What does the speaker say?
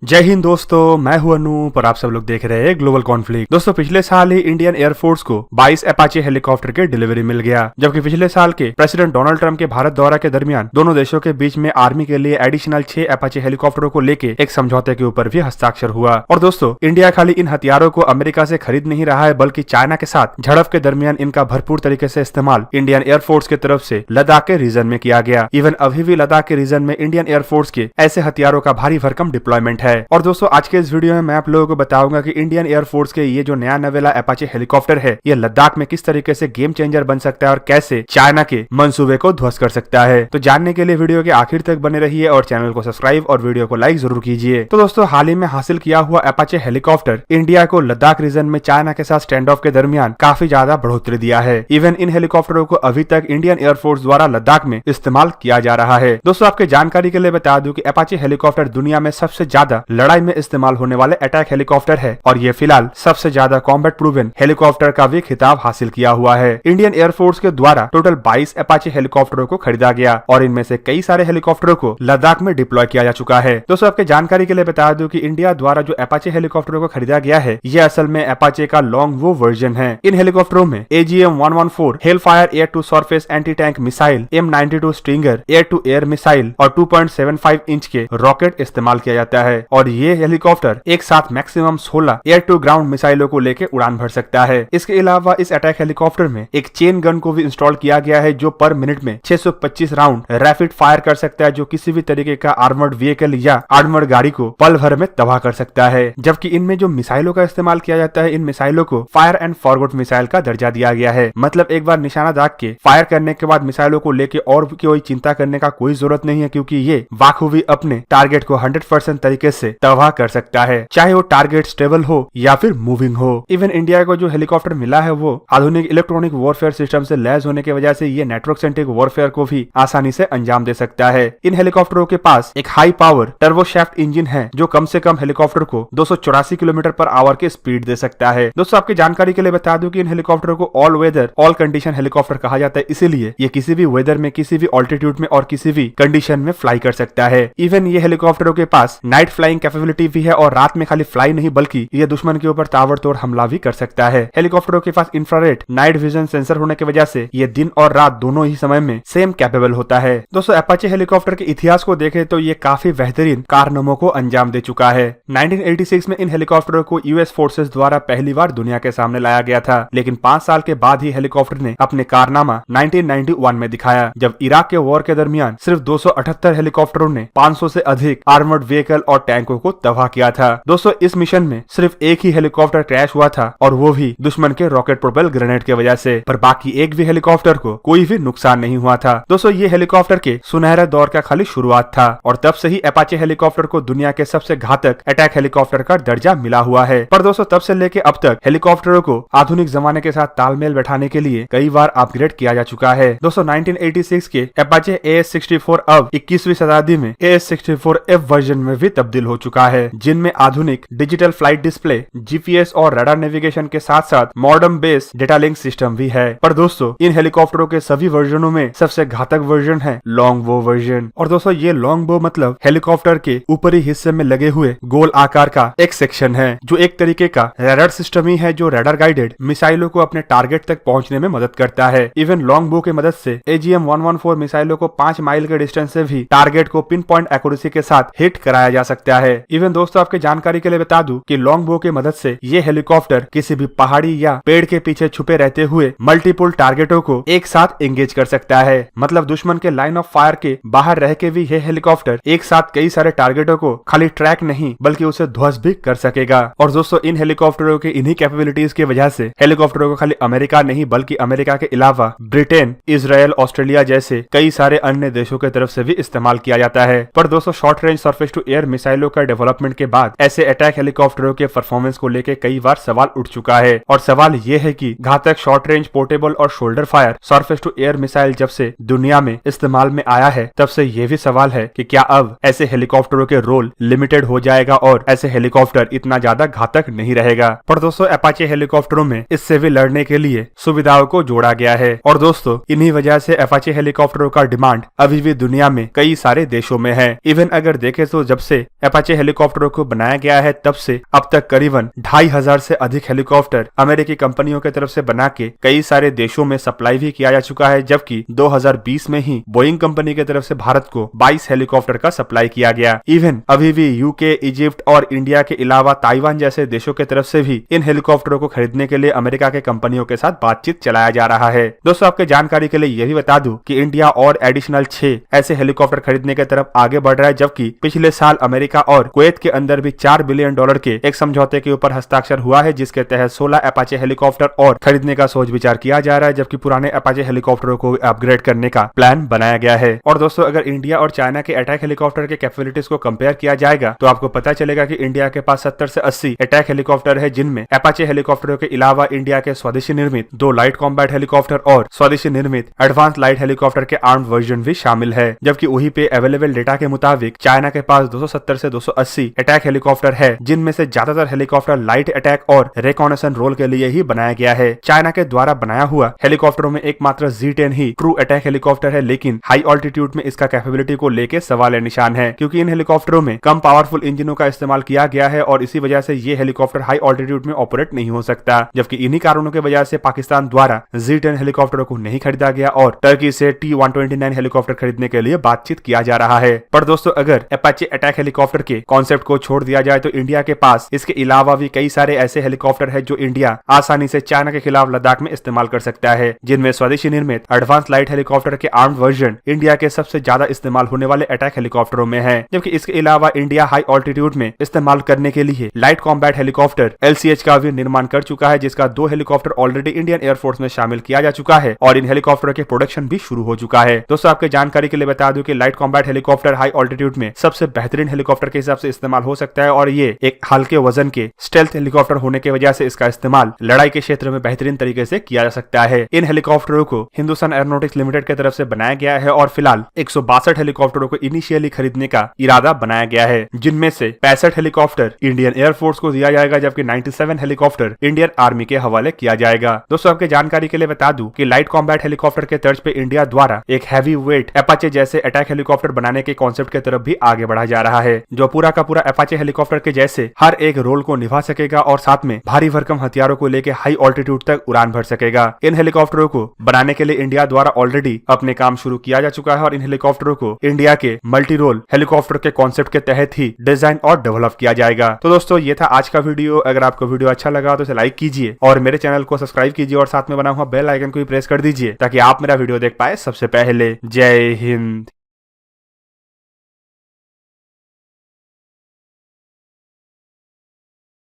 जय हिंद दोस्तों, मैं हूं अनूप और आप सब लोग देख रहे हैं ग्लोबल कॉन्फ्लिक्ट। दोस्तों, पिछले साल ही इंडियन एयरफोर्स को 22 अपाचे हेलीकॉप्टर के डिलीवरी मिल गया, जबकि पिछले साल के प्रेसिडेंट डोनाल्ड ट्रंप के भारत दौरा के दरमियान दोनों देशों के बीच में आर्मी के लिए एडिशनल 6 अपाचे हेलीकॉप्टरों को लेके एक समझौते के ऊपर भी हस्ताक्षर हुआ। और दोस्तों, इंडिया खाली इन हथियारों को अमेरिका से खरीद नहीं रहा है, बल्कि चाइना के साथ झड़प के दरमियान इनका भरपूर तरीके से इस्तेमाल इंडियन एयरफोर्स की तरफ से लद्दाख के रीजन में किया गया। इवन अभी भी लद्दाख के रीजन में इंडियन एयरफोर्स के ऐसे हथियारों का भारी भरकम डिप्लॉयमेंट है। और दोस्तों, आज के इस वीडियो में मैं आप लोगों को बताऊंगा कि इंडियन एयरफोर्स के ये जो नया नवेला अपाचे हेलीकॉप्टर है, ये लद्दाख में किस तरीके से गेम चेंजर बन सकता है और कैसे चाइना के मंसूबे को ध्वस्त कर सकता है। तो जानने के लिए वीडियो के आखिर तक बने रहिए और चैनल को सब्सक्राइब और वीडियो को लाइक जरूर कीजिए। तो दोस्तों, हाल ही में हासिल किया हुआ अपाचे हेलीकॉप्टर इंडिया को लद्दाख रीजन में चाइना के साथ स्टैंड ऑफ के दरमियान काफी ज्यादा बढ़ोतरी दिया है। इवन इन हेलीकॉप्टरों को अभी तक इंडियन एयरफोर्स द्वारा लद्दाख में इस्तेमाल किया जा रहा है। दोस्तों, आपके जानकारी के लिए बता दूं कि अपाचे हेलीकॉप्टर दुनिया में सबसे ज्यादा लड़ाई में इस्तेमाल होने वाले अटैक हेलीकॉप्टर है और ये फिलहाल सबसे ज्यादा कॉम्बैट प्रूवन हेलीकॉप्टर का भी खिताब हासिल किया हुआ है। इंडियन एयरफोर्स के द्वारा टोटल 22 अपाचे हेलीकॉप्टरों को खरीदा गया और इनमें से कई सारे हेलीकॉप्टरों को लद्दाख में डिप्लॉय किया जा चुका है। दोस्तों, आपके जानकारी के लिए बता दूं कि इंडिया द्वारा जो अपाचे हेलीकॉप्टरों को खरीदा गया है, ये असल में अपाचे का लॉन्ग वो वर्जन है। इन हेलीकॉप्टरों में AGM-114 Hellfire air to surface anti tank missile, M92 stringer air to air missile और 2.75 इंच के रॉकेट इस्तेमाल किया जाता है। और ये हेलीकॉप्टर एक साथ मैक्सिमम 16 एयर टू ग्राउंड मिसाइलों को लेकर उड़ान भर सकता है। इसके अलावा इस अटैक हेलीकॉप्टर में एक चेन गन को भी इंस्टॉल किया गया है, जो पर मिनट में 625 राउंड रैपिड फायर कर सकता है, जो किसी भी तरीके का आर्मर्ड व्हीकल या आर्मर्ड गाड़ी को पल भर में तबाह कर सकता है। जबकि इनमें जो मिसाइलों का इस्तेमाल किया जाता है, इन मिसाइलों को फायर एंड फॉरगॉट मिसाइल का दर्जा दिया गया है। मतलब एक बार निशाना दाग के फायर करने के बाद मिसाइलों को लेके और कोई चिंता करने का कोई जरूरत नहीं है, क्योंकि ये बाखूबी अपने टारगेट को 100% तरीके से तबाह कर सकता है, चाहे वो टारगेट स्टेबल हो या फिर मूविंग हो। इवन इंडिया को जो हेलीकॉप्टर मिला है, वो आधुनिक इलेक्ट्रॉनिक वॉरफेयर सिस्टम से लैस होने की वजह से ये नेटवर्क सेंट्रिक वॉरफेयर को भी आसानी से अंजाम दे सकता है। इन हेलीकॉप्टरों के पास एक हाई पावर टर्बोशैफ्ट इंजन है, जो कम से कम हेलीकॉप्टर को 284 किलोमीटर पर आवर की स्पीड दे सकता है। दोस्तों, आपकी जानकारी के लिए बता दूं कि इन हेलीकॉप्टरों को all weather all condition helicopter कहा जाता है, इसीलिए ये किसी भी वेदर में, किसी भी ऑल्टीट्यूड में और किसी भी कंडीशन में फ्लाई कर सकता है। इवन ये हेलीकॉप्टरों के पास नाइट फ्लाइंग कैपेबिलिटी भी है और रात में खाली फ्लाई नहीं, बल्कि ये दुश्मन के ऊपर ताबड़तोड़ हमला भी कर सकता है। हेलीकॉप्टरों के पास इंफ्रारेड नाइट विजन सेंसर होने की वजह से ये दिन और रात दोनों ही समय में सेम कैपेबल होता है। दोस्तों, अपाचे हेलीकॉप्टर के इतिहास को देखें तो ये काफी बेहतरीन कारनामों को अंजाम दे चुका है। 1986 में इन हेलीकॉप्टरों को यूएस फोर्सेस द्वारा पहली बार दुनिया के सामने लाया गया था, लेकिन 5 साल के बाद ही हेलीकॉप्टर ने अपने कारनामा 1991 में दिखाया, जब इराक के वॉर के दरमियान सिर्फ 278 हेलीकॉप्टरों ने 500 से अधिक आर्मर्ड व्हीकल और टैंकों को तबाह किया था। दोस्तों, इस मिशन में सिर्फ एक ही हेलीकॉप्टर क्रैश हुआ था और वो भी दुश्मन के रॉकेट प्रोपेल ग्रेनेड की वजह से, पर बाकी एक भी हेलीकॉप्टर को कोई भी नुकसान नहीं हुआ था। दोस्तों, ये हेलीकॉप्टर के सुनहरे दौर का खाली शुरुआत था और तब से ही अपाचे हेलीकॉप्टर को दुनिया के सबसे घातक अटैक हेलीकॉप्टर का दर्जा मिला हुआ है। पर दोस्तों, तब से लेके अब तक हेलीकॉप्टरों को आधुनिक जमाने के साथ तालमेल बैठाने के लिए कई बार अपग्रेड किया जा चुका है। दोस्तों, 1986 के अपाचे AS-64 अब 21वीं शताब्दी में AS-64F वर्जन में भी तब्दील हो चुका है, जिनमें आधुनिक डिजिटल फ्लाइट डिस्प्ले, GPS और रडार नेविगेशन के साथ साथ modern base data link system भी है। पर दोस्तों, इन हेलीकॉप्टरों के सभी वर्जनों में सबसे घातक वर्जन है लॉन्ग बो वर्जन। और दोस्तों, ये लॉन्ग बो मतलब हेलीकॉप्टर के ऊपरी हिस्से में लगे हुए गोल आकार का एक सेक्शन है, जो एक तरीके का रडार सिस्टम ही है, जो रडार गाइडेड मिसाइलों को अपने टारगेट तक पहुंचने में मदद करता है। इवन लॉन्ग बो की मदद से AGM-114 मिसाइलों को 5 माइल के डिस्टेंस से भी टारगेट को पिन पॉइंट एक्यूरेसी के साथ हिट कराया जा सकता है। इवन दोस्तों, आपके जानकारी के लिए बता दूं कि लॉन्ग बो की मदद से ये हेलीकॉप्टर किसी भी पहाड़ी या पेड़ के पीछे छुपे रहते हुए मल्टीपल टारगेटों को एक साथ एंगेज कर सकता है। मतलब दुश्मन के लाइन ऑफ फायर के बाहर रह के भी ये हेलीकॉप्टर एक साथ कई सारे टारगेटों को खाली ट्रैक नहीं, बल्कि उसे ध्वस्त भी कर सकेगा। और दोस्तों, इन हेलीकॉप्टरों के इन्हीं कैपेबिलिटीज की वजह से हेलीकॉप्टरों को खाली अमेरिका नहीं, बल्कि अमेरिका के अलावा ब्रिटेन, इजराइल, ऑस्ट्रेलिया जैसे कई सारे अन्य देशों की तरफ से भी इस्तेमाल किया जाता है। पर दोस्तों, short range surface to air मिसाइलों का डेवलपमेंट के बाद ऐसे अटैक हेलीकॉप्टरों के परफॉर्मेंस को लेकर कई बार सवाल उठ चुका है। और सवाल ये है कि घातक शॉर्ट रेंज पोर्टेबल और shoulder fire surface to air missile जब से दुनिया में इस्तेमाल में आया है, तब से ये भी सवाल है कि क्या अब ऐसे हेलीकॉप्टरों के रोल लिमिटेड हो जाएगा और ऐसे हेलीकॉप्टर इतना ज्यादा घातक नहीं रहेगा। पर दोस्तों, अपाचे हेलीकॉप्टरों में इससे भी लड़ने के लिए सुविधाओं को जोड़ा गया है और दोस्तों, इन्हीं वजह से अपाचे हेलीकॉप्टरों का डिमांड अभी भी दुनिया में कई सारे देशों में है। इवन अगर देखें तो जब से अपाचे हेलीकॉप्टरों को बनाया गया है तब से अब तक करीबन 2500 से अधिक हेलीकॉप्टर अमेरिकी कंपनियों की तरफ से बना के कई सारे देशों में सप्लाई भी किया जा चुका है, जबकि 2020 में ही बोइंग कंपनी की तरफ से भारत को 22 हेलीकॉप्टर का सप्लाई किया गया। इवन अभी भी यूके, इजिप्ट और इंडिया के अलावा ताइवान जैसे देशों की तरफ से भी इन हेलीकॉप्टरों को खरीदने के लिए अमेरिका के कंपनियों के साथ बातचीत चलाया जा रहा है। दोस्तों, आपके जानकारी के लिए यह भी बता दूं कि इंडिया और एडिशनल 6 ऐसे हेलीकॉप्टर खरीदने की तरफ आगे बढ़ रहा है, जबकि पिछले साल अमेरिका और कुवैत के अंदर भी $4 बिलियन के एक समझौते के ऊपर हस्ताक्षर हुआ है, जिसके तहत 16 अपाचे हेलीकॉप्टर और खरीदने का सोच विचार किया जा रहा है, जबकि पुराने अपाचे हेलीकॉप्टरों को अपग्रेड करने का प्लान बनाया गया है। और दोस्तों, अगर इंडिया और चाइना के अटैक हेलीकॉप्टर के कैपेबिलिटीज को कंपेयर किया जाएगा तो आपको पता चलेगा कि इंडिया के पास 70 से 80 अटैक हेलीकॉप्टर है, जिनमें अपाचे हेलीकॉप्टरों के अलावा इंडिया के स्वदेशी निर्मित 2 लाइट कॉम्बैट हेलीकॉप्टर और स्वदेशी निर्मित एडवांस लाइट हेलीकॉप्टर के आर्म्ड वर्जन भी शामिल है। जबकि वहीं पे अवेलेबल डेटा के मुताबिक चाइना के पास 270 से 280 अटैक हेलीकॉप्टर है, जिनमें से ज्यादातर हेलीकॉप्टर लाइट अटैक और रिकॉनेसेंस रोल के लिए ही बनाया गया है। चाइना के द्वारा बनाया हुआ हेलीकॉप्टरों में एकमात्र Z-10 ही ट्रू अटैक हेलीकॉप्टर है, लेकिन हाई ऑल्टीट्यूड में इसका कैपेबिलिटी को लेके सवाल निशान है, क्योंकि इन हेलीकॉप्टरों में कम पावरफुल इंजनों का इस्तेमाल किया गया है और इसी वजह से ये हेलीकॉप्टर हाई ऑल्टीट्यूड में ऑपरेट नहीं हो सकता। जबकि इन्हीं कारणों की वजह से पाकिस्तान द्वारा Z-10 हेलीकॉप्टरों को नहीं खरीदा गया और टर्की से T-129 हेलीकॉप्टर खरीदने के लिए बातचीत किया जा रहा है। पर दोस्तों, अगर अपाचे अटैक हेलीकॉप्टर के कॉन्सेप्ट को छोड़ दिया जाए तो इंडिया के पास इसके अलावा भी कई सारे ऐसे हेलीकॉप्टर है जो इंडिया आसानी से चाइना के खिलाफ लद्दाख में इस्तेमाल कर सकता है, जिनमें स्वदेशी निर्मित एडवांस लाइट हेलीकॉप्टर के आर्म्ड वर्जन इंडिया के सबसे ज्यादा इस्तेमाल होने वाले अटैक हेलीकॉप्टरों में है। जबकि इसके अलावा इंडिया हाई ऑल्टीट्यूड में इस्तेमाल करने के लिए लाइट कॉम्बैट हेलीकॉप्टर LCH का भी निर्माण कर चुका है, जिसका 2 हेलीकॉप्टर ऑलरेडी इंडियन एयरफोर्स में शामिल किया जा चुका है और इन हेलीकॉप्टरों के प्रोडक्शन भी शुरू हो चुका है। दोस्तों, आपके जानकारी के लिए बता दूं कि light combat helicopter high altitude में सबसे बेहतरीन हेलीकॉप्टर के हिसाब से इस्तेमाल हो सकता है और ये एक हल्के वजन के स्टेल्थ हेलीकॉप्टर होने की वजह से इसका इस्तेमाल लड़ाई के क्षेत्र में बेहतरीन तरीके से किया जा सकता है। इन हेलीकॉप्टरों को हिंदुस्तान एरोनॉटिक्स लिमिटेड की तरफ से बनाया गया है और फिलहाल 162 हेलीकॉप्टरों को इनिशियली खरीदने का इरादा बनाया गया है, जिनमें से 65 हेलीकॉप्टर इंडियन एयरफोर्स को दिया जाएगा, जबकि 97 हेलीकॉप्टर इंडियन आर्मी के हवाले किया जाएगा। दोस्तों, आपके जानकारी के लिए बता दूं कि लाइट कॉम्बैट हेलीकॉप्टर के तर्ज पे इंडिया द्वारा एक हैवी वेट अपाचे जैसे अटैक हेलीकॉप्टर बनाने के कॉन्सेप्ट की तरफ भी आगे बढ़ा जा रहा है, जो पूरा का पूरा अपाचे हेलीकॉप्टर के जैसे हर एक रोल को निभा सकेगा और साथ में भारी भरकम हथियारों को लेकर हाई ऑल्टीट्यूड तक उड़ान भर सकेगा। इन हेलीकॉप्टरों को बनाने के लिए इंडिया द्वारा ऑलरेडी अपने काम शुरू किया जा चुका है और इन हेलीकॉप्टरों को इंडिया के मल्टी रोल हेलीकॉप्टर के कॉन्सेप्ट के तहत ही डिजाइन और डेवलप किया जाएगा। तो दोस्तों, ये था आज का वीडियो। अगर आपको वीडियो अच्छा लगा तो इसे लाइक कीजिए और मेरे चैनल को सब्सक्राइब कीजिए और साथ में बना हुआ बेल आइकन को भी प्रेस कर दीजिए ताकि आप मेरा वीडियो देख पाए सबसे पहले। जय हिंद।